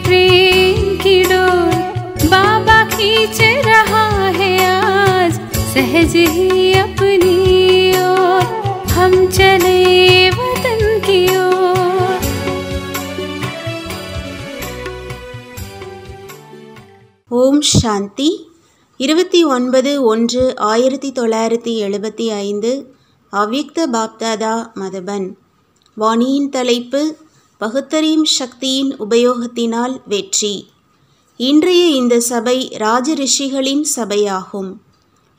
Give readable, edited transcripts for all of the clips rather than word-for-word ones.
प्रेम की डोर बाबा खींच रहा है आज, सहज ही अपनी ओर हम चले वतन की ओर। ஓம் சாந்தி. 29/1/1975 அவ்யக்த பாப்தாதா மதுபன். வாணியின் தலைப்பு பகுத்தறியும் சக்தியின் உபயோகத்தினால் வெற்றி. இன்றைய இந்த சபை ராஜ ரிஷிகளின் சபையாகும்.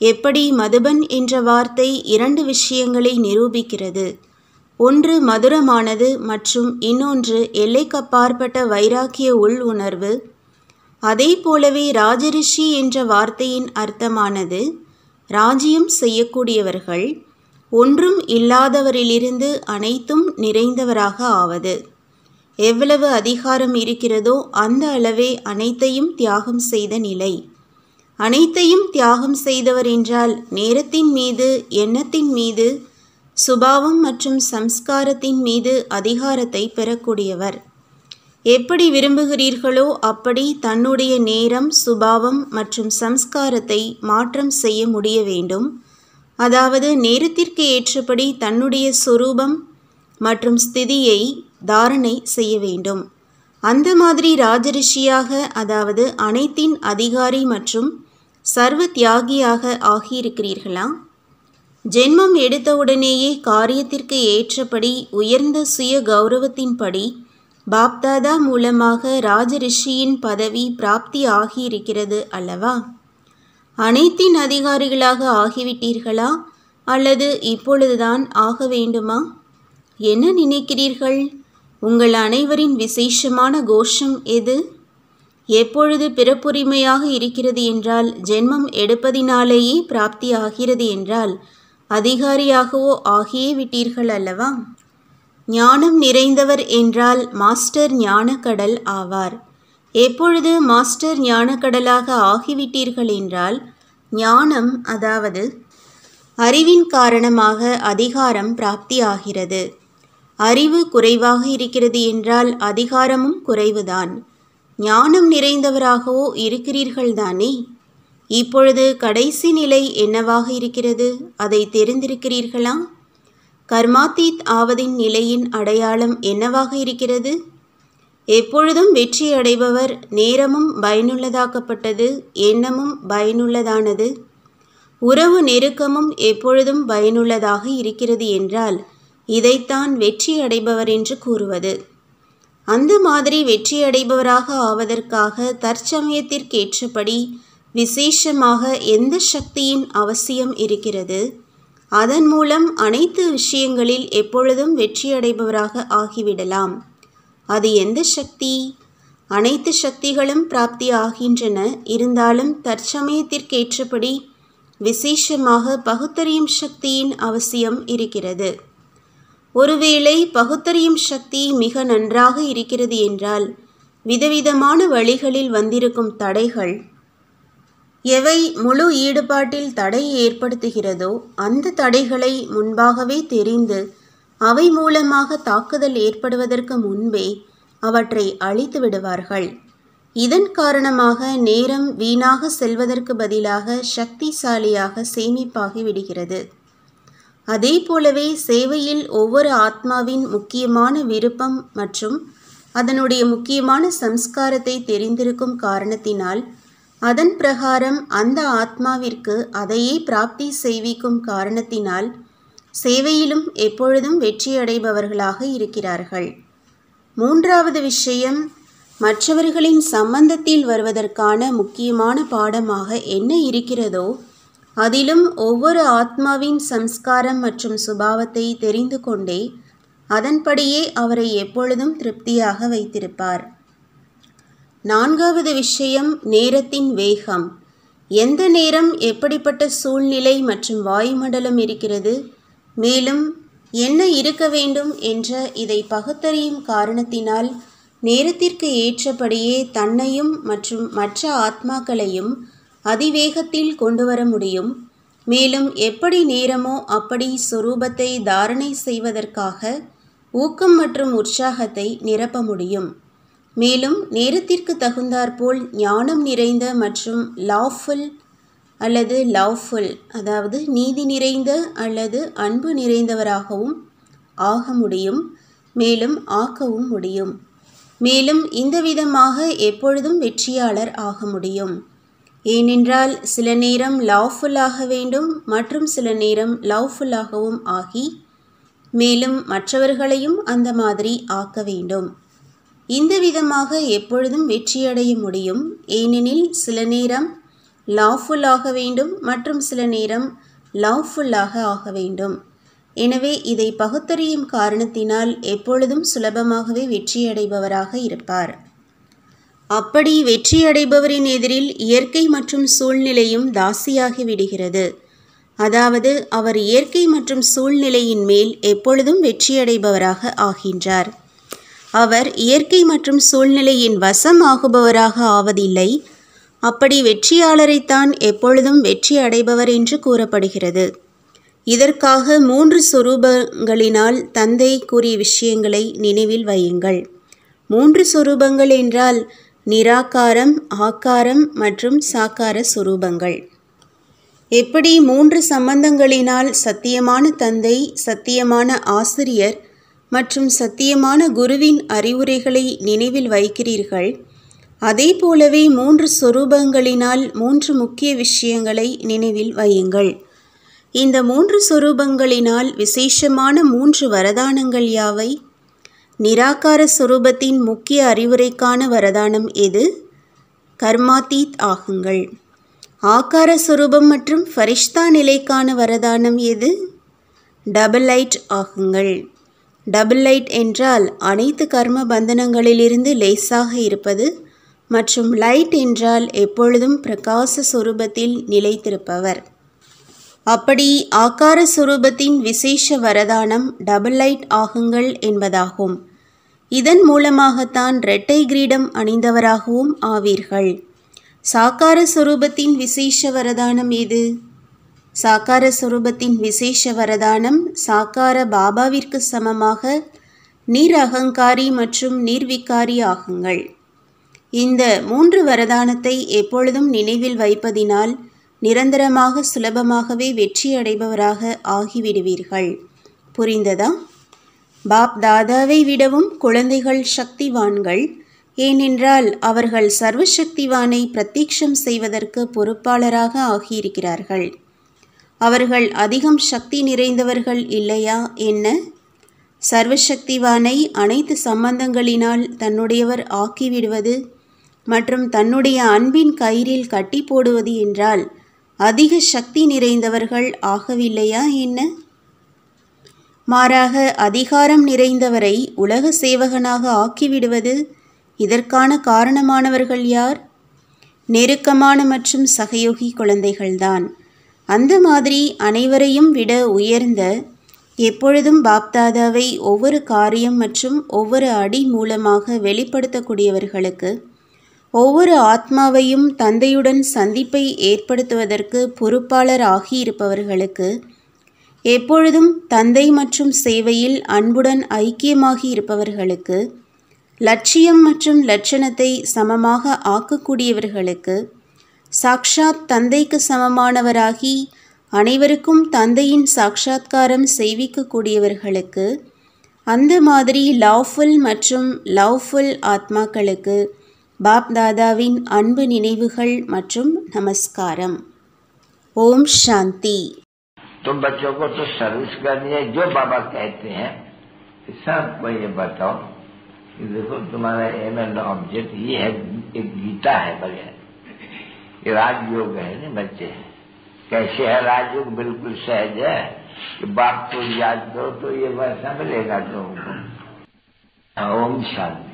எப்படி மதுபன் என்ற வார்த்தை 2 விஷயங்களை நிரூபிக்கிறது. ஒன்று மதுரமானது மற்றும் இன்னொன்று எல்லைக்கப்பாற்பட்ட வைராக்கிய உள் உணர்வு. அதே போலவே ராஜரிஷி என்ற வார்த்தையின் அர்த்தமானது ராஜ்யம் செய்யக்கூடியவர்கள், ஒன்றும் இல்லாதவரிலிருந்து அனைத்தும் நிறைந்தவராக ஆவது. எவ்வளவு அதிகாரம் இருக்கிறதோ அந்த அளவே அனைத்தையும் தியாகம் செய்த நிலை. அனைத்தையும் தியாகம் செய்தவர் என்றால் நேரத்தின் மீது, எண்ணத்தின் மீது, சுபாவம் மற்றும் சம்ஸ்காரத்தின் மீது அதிகாரத்தை பெறக்கூடியவர். எப்படி விரும்புகிறீர்களோ அப்படி தன்னுடைய நேரம், சுபாவம் மற்றும் சம்ஸ்காரத்தை மாற்றம் செய்ய முடிய வேண்டும். அதாவது நேரத்திற்கு ஏற்றபடி தன்னுடைய சொரூபம் மற்றும் ஸ்திதியை தாரணை செய்ய வேண்டும். அந்த மாதிரி ராஜரிஷியாக, அதாவது அனைத்தின் அதிகாரி மற்றும் சர்வ தியாகியாக ஆகியிருக்கிறீர்களா? ஜென்மம் எடுத்தவுடனேயே காரியத்திற்கு ஏற்றபடி உயர்ந்த சுய கௌரவத்தின்படி பாப்தாதா மூலமாக ராஜரிஷியின் பதவி பிராப்தி ஆகியிருக்கிறது அல்லவா? அனைத்தின் அதிகாரிகளாக ஆகிவிட்டீர்களா அல்லது இப்பொழுதுதான் ஆக வேண்டுமா? என்ன நினைக்கிறீர்கள்? உங்கள் அனைவரின் விசேஷமான கோஷம் எது? எப்பொழுது பிறப்புரிமையாக இருக்கிறது என்றால், ஜென்மம் எடுப்பதினாலேயே பிராப்தி ஆகிறது என்றால் அதிகாரியாகவோ ஆகியே விட்டீர்கள் அல்லவா? ஞானம் நிறைந்தவர் என்றால் மாஸ்டர் ஞானக்கடல் ஆவார். எப்பொழுது மாஸ்டர் ஞானக்கடலாக ஆகிவிட்டீர்கள் என்றால், ஞானம் அதாவது அறிவின் காரணமாக அதிகாரம் பிராப்தி ஆகிறது. அறிவு குறைவாக இருக்கிறது என்றால் அதிகாரமும் குறைவுதான். ஞானம் நிறைந்தவராகவோ இருக்கிறீர்கள்தானே? இப்பொழுது கடைசி நிலை என்னவாக இருக்கிறது, அதை தெரிந்திருக்கிறீர்களா? கர்மாத்தீத் ஆவதின் நிலையின் அடையாளம் என்னவாக இருக்கிறது? எப்பொழுதும் வெற்றி அடைபவர். நேரமும் பயனுள்ளதாக்கப்பட்டது, எண்ணமும் பயனுள்ளதானது, உறவு நெருக்கமும் எப்பொழுதும் பயனுள்ளதாக இருக்கிறது என்றால் இதைத்தான் வெற்றி அடைபவர் என்று கூறுவது. அந்த மாதிரி வெற்றி அடைபவராக ஆவதற்காக தற்சமயத்திற்கேற்றபடி விசேஷமாக எந்த சக்தியின் அவசியம் இருக்கிறது? அதன் மூலம் அனைத்து விஷயங்களில் எப்பொழுதும் வெற்றியடைபவராக ஆகிவிடலாம். அது எந்த சக்தி? அனைத்து சக்திகளும் பிராப்தி ஆகின்றன. இருந்தாலும் தற்சமயத்திற்கேற்றபடி விசேஷமாக பகுத்தறியும் சக்தியின் அவசியம் இருக்கிறது. ஒருவேளை பகுத்தறியும் சக்தி மிக நன்றாக இருக்கிறது என்றால் விதவிதமான வழிகளில் வந்திருக்கும் தடைகள் எவை முழு ஈடுபாட்டில் தடை ஏற்படுத்துகிறதோ அந்த தடைகளை முன்பாகவே தெரிந்து அவை மூலமாக தாக்குதல் ஏற்படுவதற்கு முன்பே அவற்றை அழித்து விடுவார்கள். இதன் காரணமாக நேரம் வீணாக செல்வதற்கு பதிலாக சக்திசாலியாக சேமிப்பாகி விடுகிறது. அதே போலவே சேவையில் ஒவ்வொரு ஆத்மாவின் முக்கியமான விருப்பம் மற்றும் அதனுடைய முக்கியமான சம்ஸ்காரத்தை தெரிந்திருக்கும் காரணத்தினால் அதன் பிரகாரம் அந்த ஆத்மாவிற்கு அதையே பிராப்தி செய்விக்கும் காரணத்தினால் சேவையிலும் எப்பொழுதும் வெற்றியடைபவர்களாக இருக்கிறார்கள். 3வது விஷயம், மற்றவர்களின் சம்பந்தத்தில் வருவதற்கான முக்கியமான பாடமாக என்ன இருக்கிறதோ அதிலும் ஒவ்வொரு ஆத்மாவின் சம்ஸ்காரம் மற்றும் சுபாவத்தை தெரிந்து கொண்டே அதன்படியே அவரை எப்பொழுதும் திருப்தியாக வைத்திருப்பார். 4வது விஷயம், நேரத்தின் வேகம். எந்த நேரம், எப்படிப்பட்ட சூழ்நிலை மற்றும் வாயுமண்டலம் இருக்கிறது, மேலும் என்ன இருக்க வேண்டும் என்ற இதை பகுத்தறியும் காரணத்தினால் நேரத்திற்கு ஏற்றபடியே தன்னையும் மற்றும் மற்ற ஆத்மாக்களையும் அதிவேகத்தில் கொண்டு வர முடியும். மேலும் எப்படி நேரமோ அப்படி சொரூபத்தை தாரணை செய்வதற்காக ஊக்கம் மற்றும் உற்சாகத்தை நிரப்ப முடியும். மேலும் நேரத்திற்கு தகுந்தாற்போல் ஞானம் நிறைந்த மற்றும் லாஃபுல் அல்லது லவ்ஃபுல், அதாவது நீதி நிறைந்த அல்லது அன்பு நிறைந்தவராகவும் ஆக முடியும், மேலும் ஆக்கவும் முடியும். மேலும் இந்த விதமாக எப்பொழுதும் வெற்றியாளர் ஆக முடியும். ஏனென்றால் சில நேரம் லாஃபுல்லாக வேண்டும் மற்றும் சில நேரம் லவ்ஃபுல்லாகவும் ஆகி மேலும் மற்றவர்களையும் அந்த மாதிரி ஆக்க வேண்டும். இந்த விதமாக எப்பொழுதும் வெற்றியடைய முடியும். ஏனெனில் சில நேரம் லாஃபுல்லாக வேண்டும் மற்றும் சில நேரம் லவ்ஃபுல்லாக ஆக வேண்டும். எனவே இதை பகுத்தறியும் காரணத்தினால் எப்பொழுதும் சுலபமாகவே வெற்றியடைபவராக இருப்பார். அப்படி வெற்றியடைபவரின் எதிரில் இயற்கை மற்றும் சூழ்நிலையும் தாசியாகி விடுகிறது. அதாவது அவர் இயற்கை மற்றும் சூழ்நிலையின் மேல் எப்பொழுதும் வெற்றியடைபவராக ஆகின்றார். அவர் இயற்கை மற்றும் சூழ்நிலையின் வசம் ஆகுபவராக ஆவதில்லை. அப்படி வெற்றியாளரைத்தான் எப்பொழுதும் வெற்றி அடைபவர் என்று கூறப்படுகிறது. இதற்காக 3 சொரூபங்களினால் தந்தை கூறிய விஷயங்களை நினைவில் வையுங்கள். 3 சொரூபங்கள் என்றால் நிராகாரம், ஆகாரம் மற்றும் சாகார சொரூபங்கள். எப்படி 3 சம்பந்தங்களினால் சத்தியமான தந்தை, சத்தியமான ஆசிரியர் மற்றும் சத்தியமான குருவின் அறிவுரைகளை நினைவில் வைக்கிறீர்கள், அதே போலவே 3 சொரூபங்களினால் 3 முக்கிய விஷயங்களை நினைவில் வையுங்கள். இந்த 3 சொரூபங்களினால் விசேஷமான 3 வரதானங்கள் யாவை? நிராகார சொரூபத்தின் முக்கிய அறிவுரைக்கான வரதானம் எது? கர்மாதீத் ஆகுங்கள். ஆகார சொரூபம் மற்றும் ஃபரிஷ்தா நிலைக்கான வரதானம் எது? டபுள் லைட் ஆகுங்கள். டபுள் லைட் என்றால் அனைத்து கர்ம பந்தனங்களிலிருந்து லேசாக இருப்பது மற்றும் லைட் என்றால் எப்பொழுதும் பிரகாச சொரூபத்தில் நிலைத்திருப்பவர். அப்படி ஆகார சொரூபத்தின் விசேஷ வரதானம் டபுள் லைட் ஆகுங்கள் என்பதாகும். இதன் மூலமாகத்தான் இரட்டை கிரீடம் அணிந்தவராகவும் ஆவீர்கள். சாகார சொரூபத்தின் விசேஷ வரதானம் எது? சாகார சொரூபத்தின் விசேஷ வரதானம் சாகார பாபாவிற்கு சமமாக நிரகங்காரி மற்றும் நிர்விகாரி ஆகுங்கள். இந்த 3 வரதானத்தை எப்பொழுதும் நினைவில் வைப்பதினால் நிரந்தரமாக சுலபமாகவே வெற்றி அடைபவராக ஆகிவிடுவீர்கள். புரிந்ததா? பாப் தாதாவை விடவும் குழந்தைகள் சக்திவான்கள். ஏனென்றால் அவர்கள் சர்வசக்திவானை பிரத்யக்ஷம் செய்வதற்கு பொறுப்பாளராக ஆகியிருக்கிறார்கள். அவர்கள் அதிகம் சக்தி நிறைந்தவர்கள் இல்லையா என்ன? சர்வசக்திவானை அனைத்து சம்பந்தங்களினால் தன்னுடையவர் ஆக்கிவிடுவது மற்றும் தன்னுடைய அன்பின் கயிறில் கட்டி போடுவது என்றால் அதிக சக்தி நிறைந்தவர்கள் ஆகவில்லையா என்ன? மாறாக அதிகாரம் நிறைந்தவரை உலக சேவகனாக ஆக்கிவிடுவது. இதற்கான காரணமானவர்கள் யார்? நெருக்கமான மற்றும் சகயோகி குழந்தைகள்தான். அந்த மாதிரி அனைவரையும் விட உயர்ந்த எப்பொழுதும் பாப்தாதாவை ஒவ்வொரு காரியம் மற்றும் ஒவ்வொரு அடி மூலமாக வெளிப்படுத்தக்கூடியவர்களுக்கு, ஒவ்வொரு ஆத்மாவையும் தந்தையுடன் சந்திப்பை ஏற்படுத்துவதற்கு பொறுப்பாளர் ஆகியிருப்பவர்களுக்கு, எப்பொழுதும் தந்தை மற்றும் சேவையில் அன்புடன் ஐக்கியமாகி இருப்பவர்களுக்கு, லட்சியம் மற்றும் லட்சணத்தை சமமாக ஆக்கக்கூடியவர்களுக்கு, சாக்ஷாத் தந்தைக்கு சமமானவராகி அனைவருக்கும் தந்தையின் சாட்சாத்காரம் செய்விக்கக்கூடியவர்களுக்கு, அந்த மாதிரி லாஃபுல் மற்றும் லவ்ஃபுல் ஆத்மாக்களுக்கு பாப் தாதாவின் அன்பு நினைவுகள் மற்றும் நமஸ்காரம். ஓம் சாந்தி. तुम बच्चों को तो सर्विस करनी है, जो बाबा कहते हैं सबको ये बताओ कि देखो तुम्हारा एम एंड ऑब्जेक्ट ये है, एक गीता है बगैर, ये राजयोग है ना बच्चे। कैसे है राजयोग? बिल्कुल सहज है कि बाप को याद करो तो ये वैसा मिलेगा तुमको। ओम शांति।